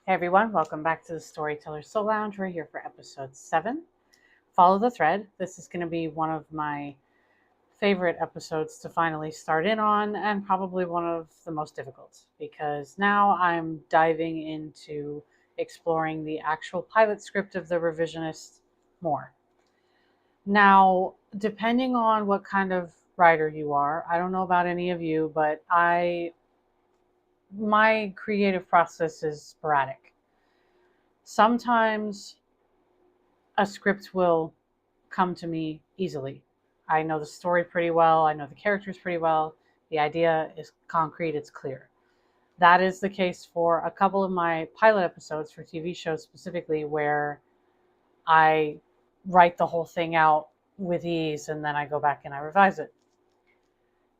Hey everyone, welcome back to the Storyteller Soul Lounge. We're here for episode 7. Follow the thread. This is going to be one of my favorite episodes to finally start in on, and probably one of the most difficult, because now I'm diving into exploring the actual pilot script of the Revisionists more. Now, depending on what kind of writer you are, I don't know about any of you, but my creative process is sporadic. Sometimes a script will come to me easily. I know the story pretty well, I know the characters pretty well, the idea is concrete, it's clear. That is the case for a couple of my pilot episodes for TV shows specifically, where I write the whole thing out with ease and then I go back and I revise it.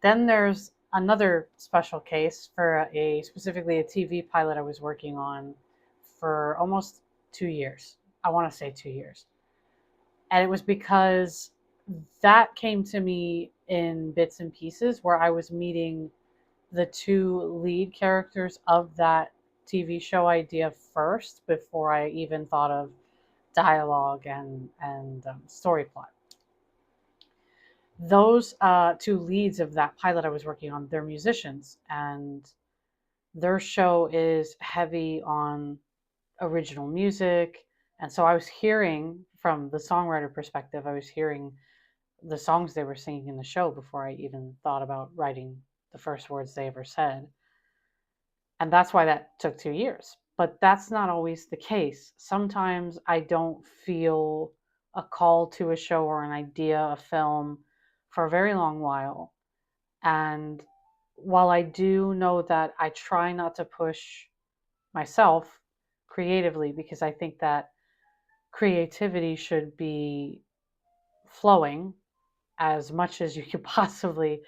Then there's another special case for specifically a TV pilot I was working on for almost 2 years. I want to say 2 years. And it was because that came to me in bits and pieces, where I was meeting the two lead characters of that TV show idea first, before I even thought of dialogue and story plot. Those two leads of that pilot I was working on, they're musicians, and their show is heavy on original music. And so I was hearing, from the songwriter perspective, I was hearing the songs they were singing in the show before I even thought about writing the first words they ever said. And that's why that took 2 years. But that's not always the case. Sometimes I don't feel a call to a show or an idea, a film, for a very long while. And while I do know that I try not to push myself creatively, because I think that creativity should be flowing as much as you could possibly,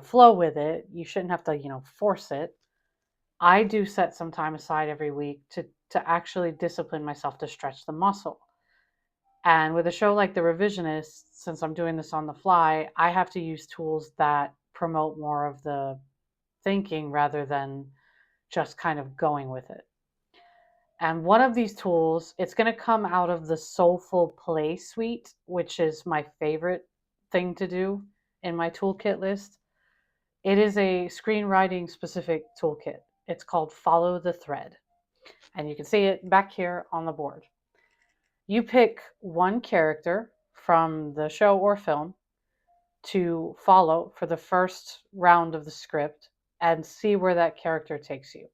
flow with it. You shouldn't have to, force it. I do set some time aside every week to actually discipline myself to stretch the muscle. And with a show like The Revisionists, since I'm doing this on the fly, I have to use tools that promote more of the thinking rather than just kind of going with it. And one of these tools, it's going to come out of the Soulful Play suite, which is my favorite thing to do in my toolkit list. It is a screenwriting specific toolkit. It's called Follow the Thread. And you can see it back here on the board. You pick one character from the show or film to follow for the first round of the script and see where that character takes you.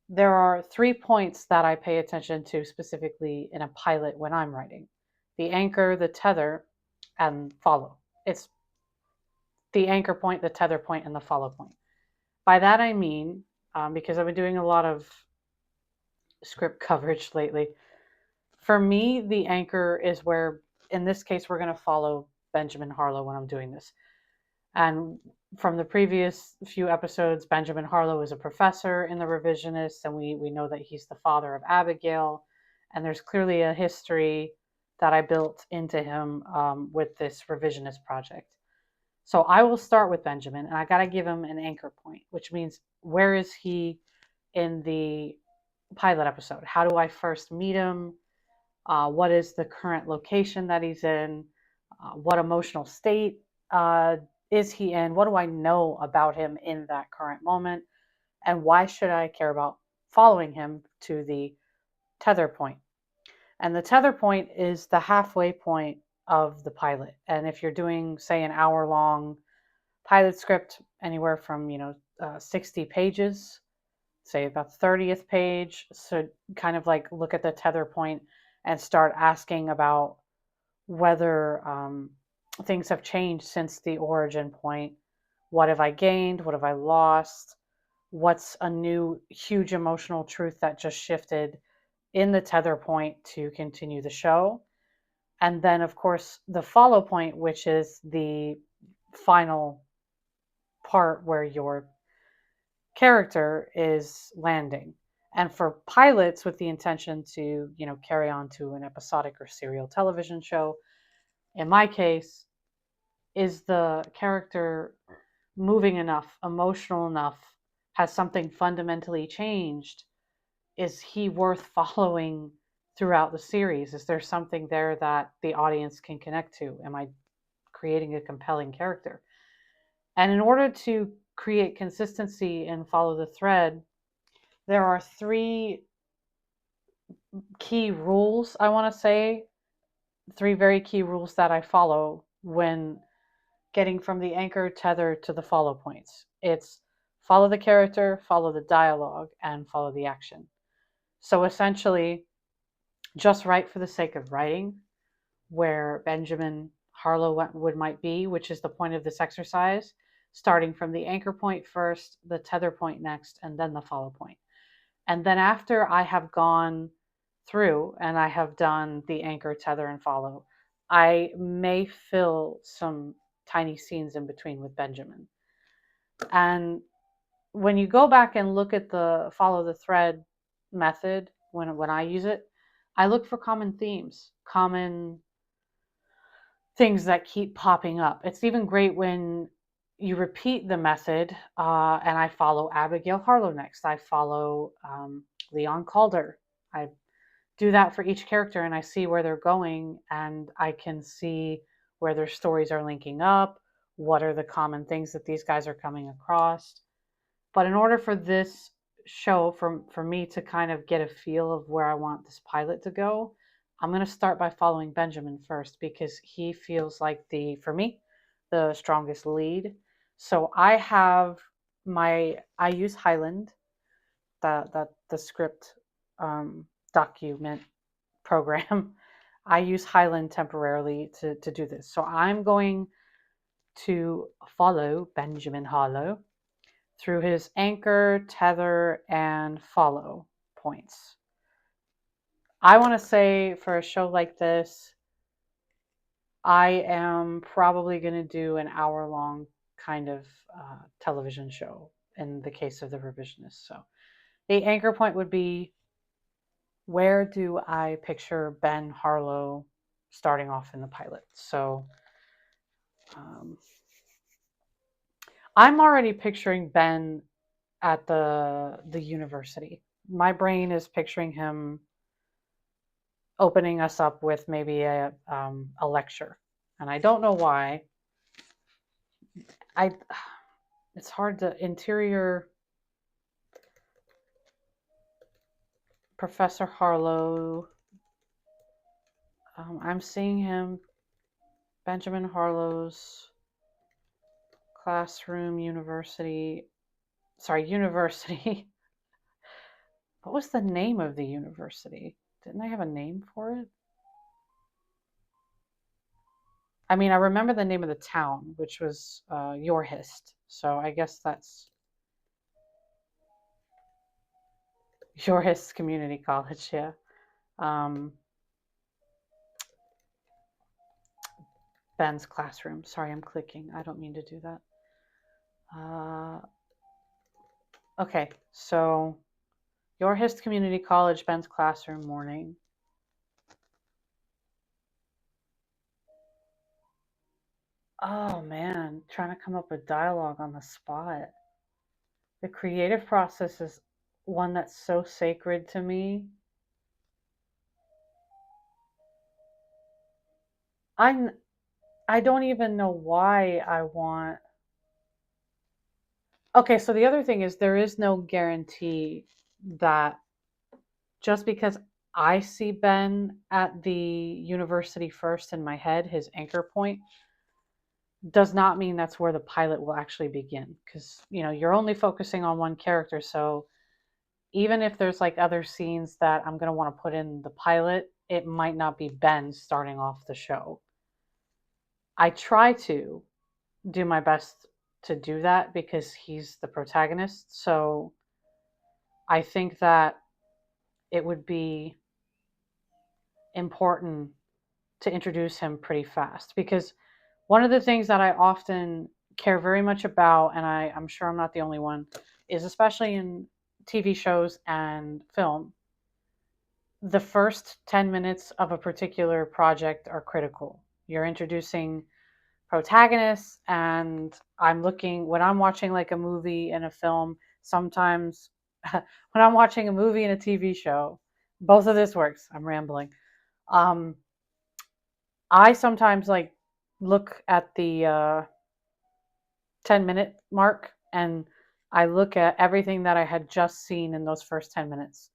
There are 3 points that I pay attention to specifically in a pilot when I'm writing: the anchor, the tether, and follow. It's the anchor point, the tether point, and the follow point. By that I mean, because I've been doing a lot of script coverage lately, for me, the anchor is where, in this case, we're going to follow Benjamin Harlow when I'm doing this. And from the previous few episodes, Benjamin Harlow is a professor in The Revisionists, and we know that he's the father of Abigail. And there's clearly a history that I built into him with this revisionist project. So I will start with Benjamin, and I got to give him an anchor point, which means, where is he in the pilot episode? How do I first meet him? What is the current location that he's in? What emotional state is he in? What do I know about him in that current moment? And why should I care about following him to the tether point? And the tether point is the halfway point of the pilot. And if you're doing, say, an hour-long pilot script, anywhere from 60 pages, say about 30th page, so kind of like look at the tether point and start asking about whether things have changed since the origin point. What have I gained? What have I lost? What's a new huge emotional truth that just shifted in the tether point to continue the show? And then, of course, the follow point, which is the final part where your character is landing. And for pilots with the intention to, carry on to an episodic or serial television show, in my case, is the character moving enough, emotional enough, has something fundamentally changed is he worth following throughout the series? Is there something there that the audience can connect to? Am I creating a compelling character? And in order to create consistency and follow the thread, there are three key rules, I want to say, three very key rules that I follow when getting from the anchor tether to the follow points. It's follow the character, follow the dialogue, and follow the action. So essentially, just write for the sake of writing, where Benjamin Harlow might be, which is the point of this exercise, starting from the anchor point first, the tether point next, and then the follow point. And then after I have gone through and I have done the anchor, tether, and follow, I may fill some tiny scenes in between with Benjamin. And when you go back and look at the follow the thread method, when I use it, I look for common themes, common things that keep popping up. It's even great when you repeat the method, and I follow Abigail Harlow next. I follow Leon Calder. I do that for each character, and I see where they're going, and I can see where their stories are linking up. What are the common things that these guys are coming across? But in order for this show, for me to kind of get a feel of where I want this pilot to go, I'm going to start by following Benjamin first because he feels like for me, the strongest lead. So I use Highland, the script document program. I use Highland temporarily to do this. So I'm going to follow Benjamin Harlow through his anchor, tether, and follow points. I want to say for a show like this, I am probably going to do an hour-long kind of television show in the case of the Revisionists. So the anchor point would be, where do I picture Ben Harlow starting off in the pilot? So I'm already picturing Ben at the university. My brain is picturing him opening us up with maybe a lecture, and I don't know why. It's hard to interior Professor Harlow. I'm seeing him, Benjamin Harlow's classroom, university. What was the name of the university? Didn't I have a name for it? I mean, I remember the name of the town, which was Yorhist. So I guess that's Yorhist Community College, yeah. Ben's classroom. Sorry, I'm clicking. I don't mean to do that. Okay, so Yorhist Community College, Ben's classroom, morning. Oh man, trying to come up with dialogue on the spot. The creative process is one that's so sacred to me. I don't even know why I want. Okay, so the other thing is there is no guarantee that just because I see Ben at the university first in my head, his anchor point, does not mean that's where the pilot will actually begin. Because, you're only focusing on one character. So even if there's like other scenes that I'm going to want to put in the pilot, it might not be Ben starting off the show. I try to do my best to do that because he's the protagonist. So I think that it would be important to introduce him pretty fast because one of the things that I often care very much about, and I'm sure I'm not the only one, is especially in TV shows and film, the first 10 minutes of a particular project are critical. You're introducing protagonists, and when I'm watching like a movie and a film, sometimes when I'm watching a movie and a TV show, both of this works. I'm rambling. Um, I sometimes like look at the 10-minute mark and I look at everything that I had just seen in those first 10 minutes.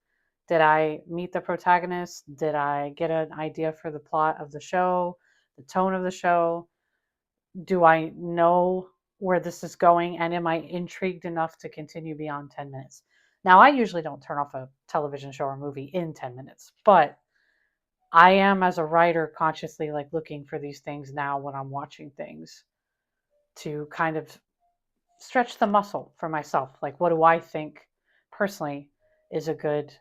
Did I meet the protagonist? Did I get an idea for the plot of the show, the tone of the show? Do I know where this is going? And am I intrigued enough to continue beyond 10 minutes? Now, I usually don't turn off a television show or movie in 10 minutes, but I am, as a writer, consciously like looking for these things now when I'm watching things to kind of stretch the muscle for myself. Like, what do I think personally is a good,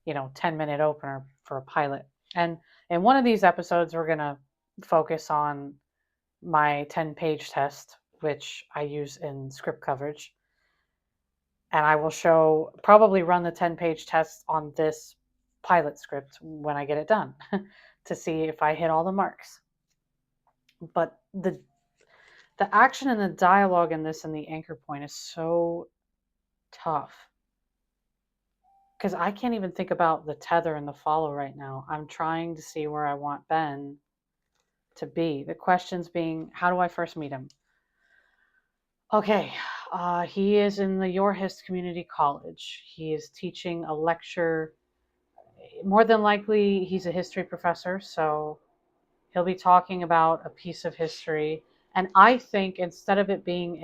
10-minute opener for a pilot? And in one of these episodes, we're going to focus on my 10-page test, which I use in script coverage. And I will probably run the 10-page test on this pilot script when I get it done to see if I hit all the marks. But the action and the dialogue in this and the anchor point is so tough because I can't even think about the tether and the follow right now. I'm trying to see where I want Ben to be. The questions being, how do I first meet him? Okay, he is in the Your Hist Community College. He is teaching a lecture. More than likely, he's a history professor, so he'll be talking about a piece of history. And I think instead of it being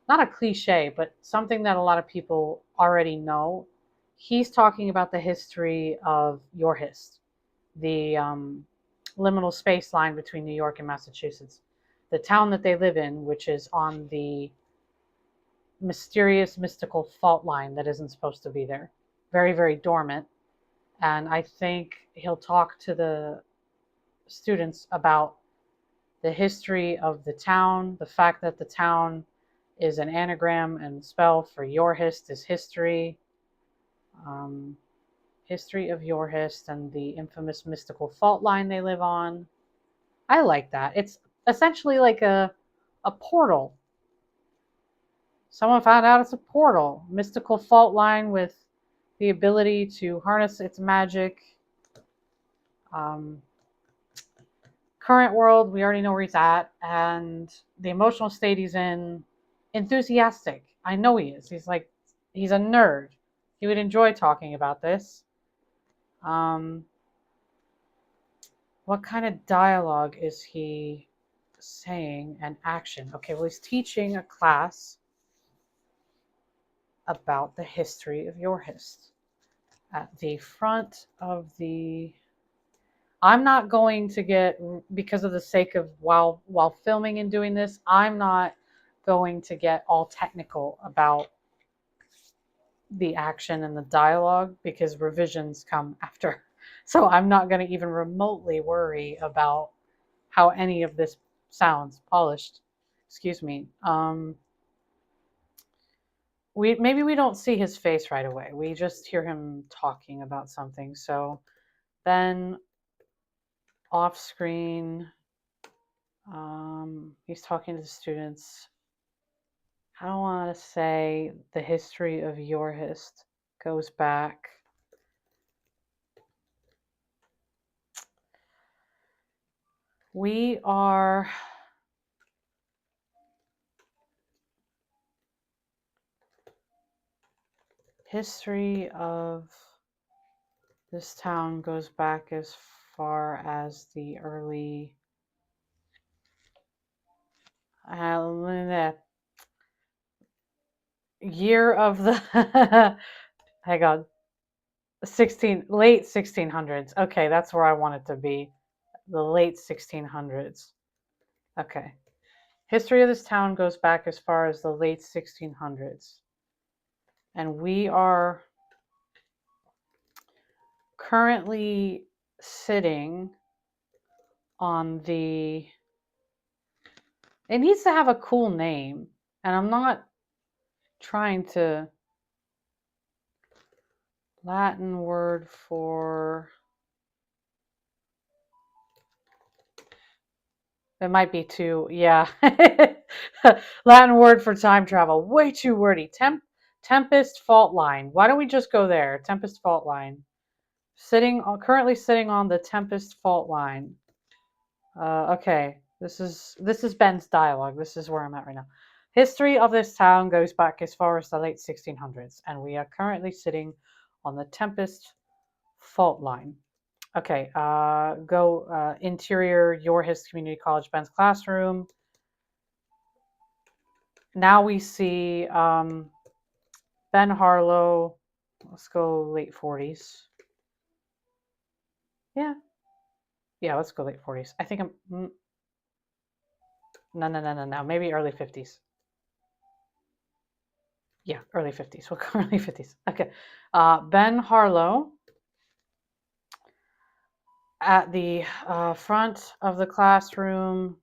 not a cliche, but something that a lot of people already know, he's talking about the history of Your Hist, the liminal space line between New York and Massachusetts, the town that they live in, which is on the mysterious, mystical fault line that isn't supposed to be there. Very, very dormant. And I think he'll talk to the students about the history of the town, the fact that the town is an anagram and spell for Your Hist is history. History of Your Hist and the infamous mystical fault line they live on. I like that. It's essentially like a portal. Someone found out it's a portal. Mystical fault line with the ability to harness its magic. Um, Current world, we already know where he's at, and the emotional state he's in, enthusiastic. I know he is. He's a nerd. He would enjoy talking about this. What kind of dialogue is he saying and action? Okay, well, he's teaching a class about the history of Your Hist. At the front of the... I'm not going to get, because of the sake of while filming and doing this, I'm not going to get all technical about the action and the dialogue because revisions come after. So I'm not going to even remotely worry about how any of this sounds polished. Excuse me. Maybe we don't see his face right away. We just hear him talking about something. So then off screen, he's talking to the students. I don't want to say the history of Your Hist goes back. We are history of this town goes back as far as the early year of the hang on, late 1600s. Okay, that's where I want it to be. The late 1600s. Okay. History of this town goes back as far as the late 1600s. And we are currently sitting on the... It needs to have a cool name. And I'm not trying to... Latin word for... It might be too... Yeah. Latin word for time travel. Way too wordy. Tempest fault line. Why don't we just go there? Tempest fault line. Currently sitting on the Tempest fault line. Okay, this is Ben's dialogue. This is where I'm at right now. History of this town goes back as far as the late 1600s, and we are currently sitting on the Tempest fault line. Okay, go interior, Your Hist Community College, Ben's classroom. Now we see Ben Harlow. Let's go late 40s. Yeah. Yeah, let's go late 40s. I think I'm... No. Maybe early 50s. Yeah, early 50s. We'll go early 50s. Okay. Ben Harlow at the front of the classroom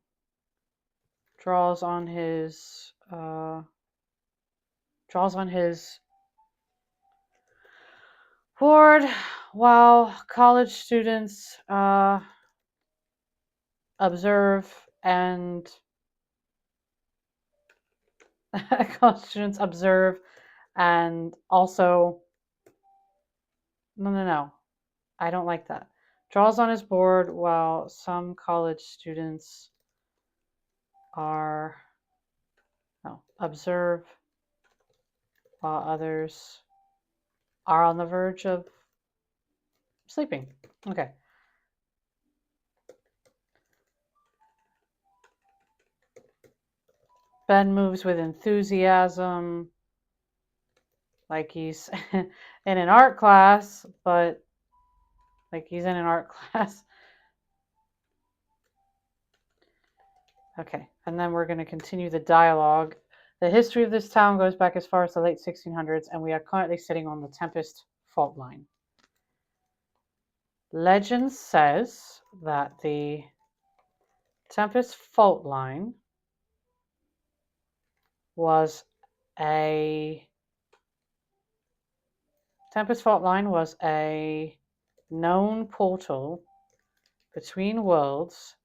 draws on his board while college students observe and also no. I don't like that. Draws on his board while some college students observe while others are on the verge of sleeping. Okay. Ben moves with enthusiasm, like he's in an art class, but like he's in an art class. Okay, and then we're going to continue the dialogue. The history of this town goes back as far as the late 1600s, and we are currently sitting on the Tempest fault line. Legend says that the Tempest fault line was a known portal between worlds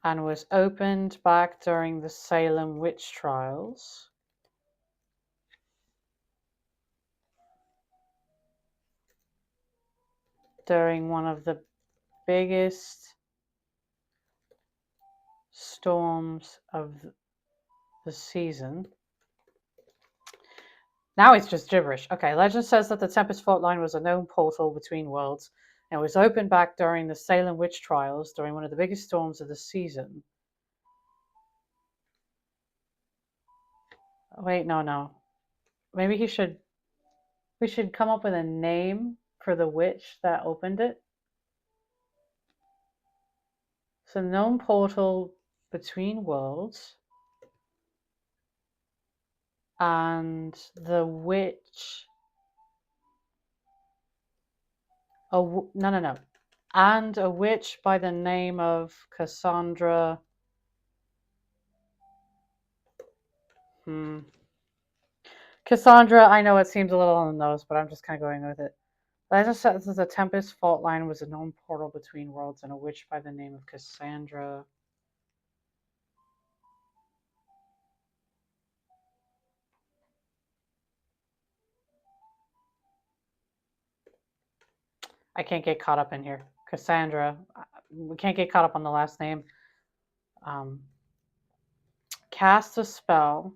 and was opened back during the Salem witch trials. During one of the biggest storms of the season. Now it's just gibberish. Okay, legend says that the Tempest fault line was a known portal between worlds and was opened back during the Salem witch trials during one of the biggest storms of the season. Wait, no. Maybe we should come up with a name for the witch that opened it. So, known portal between worlds, and the witch. No. And a witch by the name of Cassandra. Cassandra, I know it seems a little on the nose, but I'm just kind of going with it. Legend says the Tempest fault line was a known portal between worlds, and a witch by the name of Cassandra. I can't get caught up in here. Cassandra. We can't get caught up on the last name. Cast a spell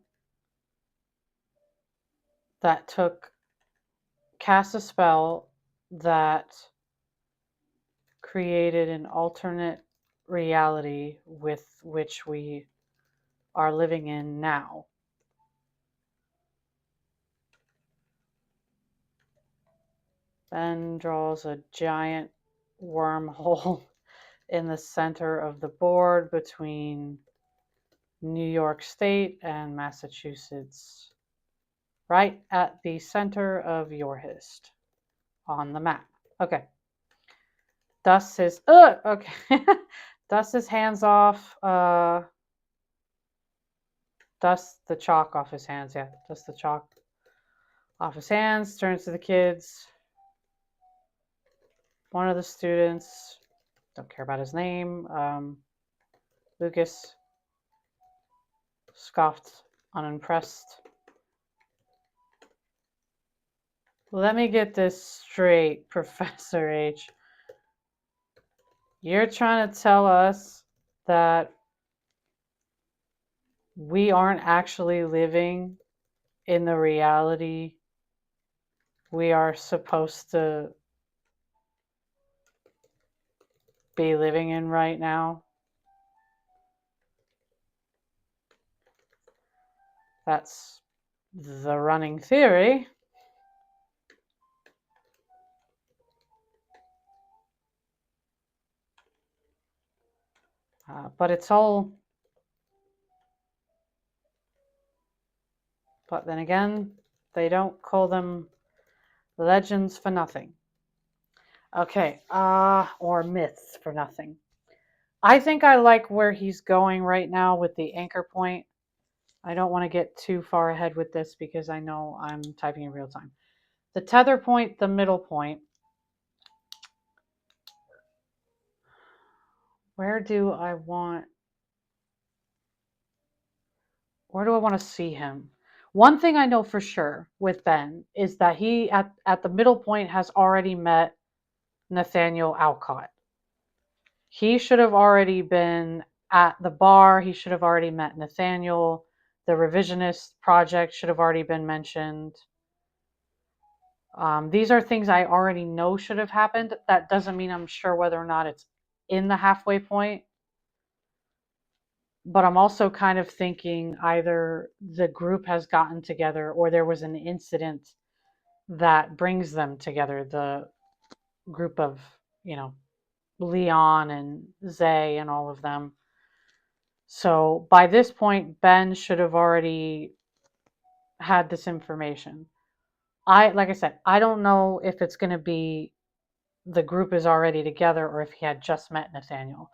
that created an alternate reality with which we are living in now. Ben draws a giant wormhole in the center of the board between New York State and Massachusetts, right at the center of Your Hist on the map. Okay. Dusts his hands off. Dusts the chalk off his hands. Yeah, dusts the chalk off his hands. Turns to the kids. One of the students, don't care about his name, Lucas, scoffed, unimpressed. Let me get this straight, Professor H. You're trying to tell us that we aren't actually living in the reality we are supposed to be living in right now? That's the running theory. But it's all. But then again, they don't call them legends for nothing. Okay, or myths for nothing. I think I like where he's going right now with the anchor point. I don't want to get too far ahead with this because I know I'm typing in real time. The tether point, the middle point. Where do I want to see him? One thing I know for sure with Ben is that he at the middle point has already met Nathaniel Alcott. He should have already been at the bar. He should have already met Nathaniel. The Revisionist project should have already been mentioned. These are things I already know should have happened. That doesn't mean I'm sure whether or not it's in the halfway point. But I'm also kind of thinking either the group has gotten together or there was an incident that brings them together. The group of, Leon and Zay and all of them. So by this point, Ben should have already had this information. Like I said, I don't know if it's going to be the group is already together or if he had just met Nathaniel.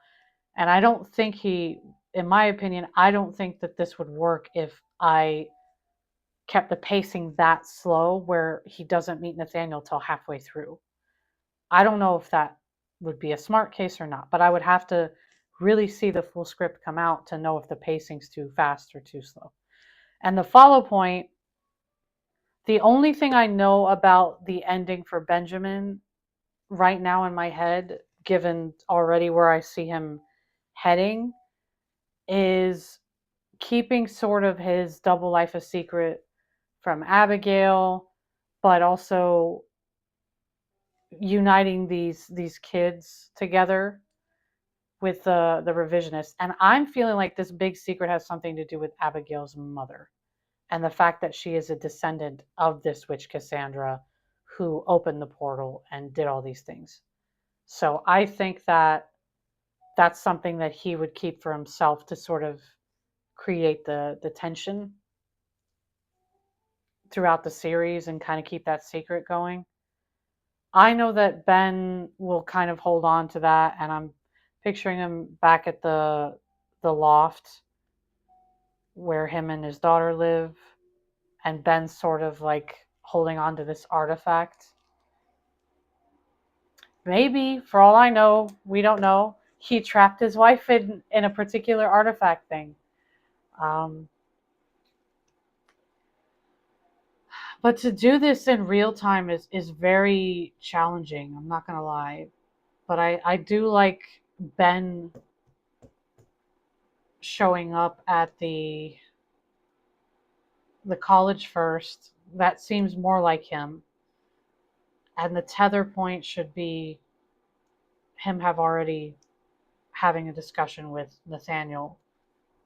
And I don't think in my opinion, I don't think that this would work if I kept the pacing that slow where he doesn't meet Nathaniel till halfway through. I don't know if that would be a smart case or not, but I would have to really see the full script come out to know if the pacing's too fast or too slow. And the follow point, the only thing I know about the ending for Benjamin right now in my head, given already where I see him heading, is keeping sort of his double life a secret from Abigail, but also uniting these kids together with the Revisionists. And I'm feeling like this big secret has something to do with Abigail's mother and the fact that she is a descendant of this witch Cassandra who opened the portal and did all these things. So I think that that's something that he would keep for himself to sort of create the tension throughout the series and kind of keep that secret going. I know that Ben will kind of hold on to that, and I'm picturing him back at the loft where him and his daughter live, and Ben's sort of like holding on to this artifact. Maybe, for all I know, we don't know, he trapped his wife in a particular artifact thing. But to do this in real time is very challenging. I'm not going to lie. But I do like Ben showing up at the college first. That seems more like him. And the tether point should be him have already having a discussion with Nathaniel,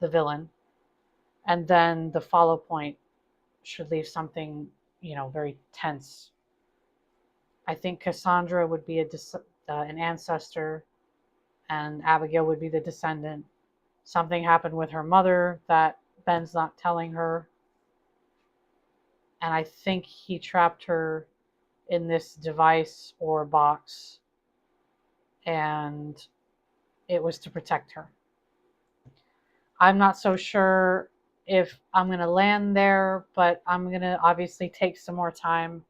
the villain. And then the follow point should leave something, very tense. I think Cassandra would be an ancestor and Abigail would be the descendant. Something happened with her mother that Ben's not telling her. And I think he trapped her in this device or box, and it was to protect her. I'm not so sure if I'm going to land there, but I'm going to obviously take some more time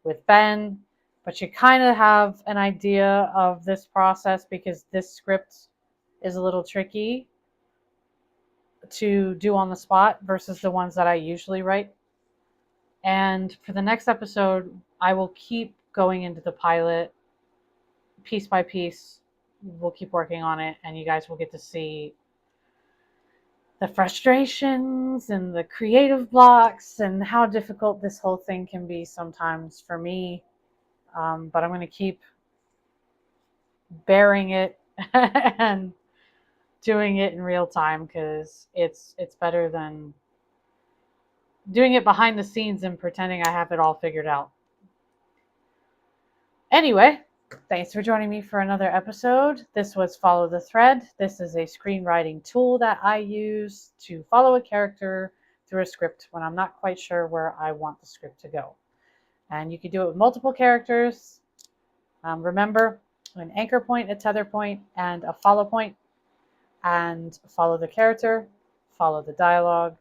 with Ben. But you kind of have an idea of this process because this script is a little tricky to do on the spot versus the ones that I usually write. And for the next episode, I will keep going into the pilot piece by piece. We'll keep working on it, and you guys will get to see the frustrations and the creative blocks and how difficult this whole thing can be sometimes for me. But I'm going to keep bearing it and doing it in real time, because it's better than doing it behind the scenes and pretending I have it all figured out. Anyway, thanks for joining me for another episode. This was Follow the Thread. This is a screenwriting tool that I use to follow a character through a script when I'm not quite sure where I want the script to go. And you can do it with multiple characters. Remember, an anchor point, a tether point, and a follow point. And follow the character, follow the dialogue,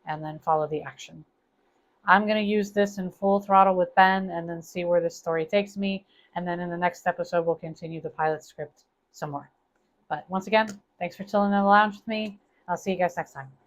and then follow the action. I'm going to use this in full throttle with Ben and then see where this story takes me. And then in the next episode, we'll continue the pilot script some more. But once again, thanks for chilling in the lounge with me. I'll see you guys next time.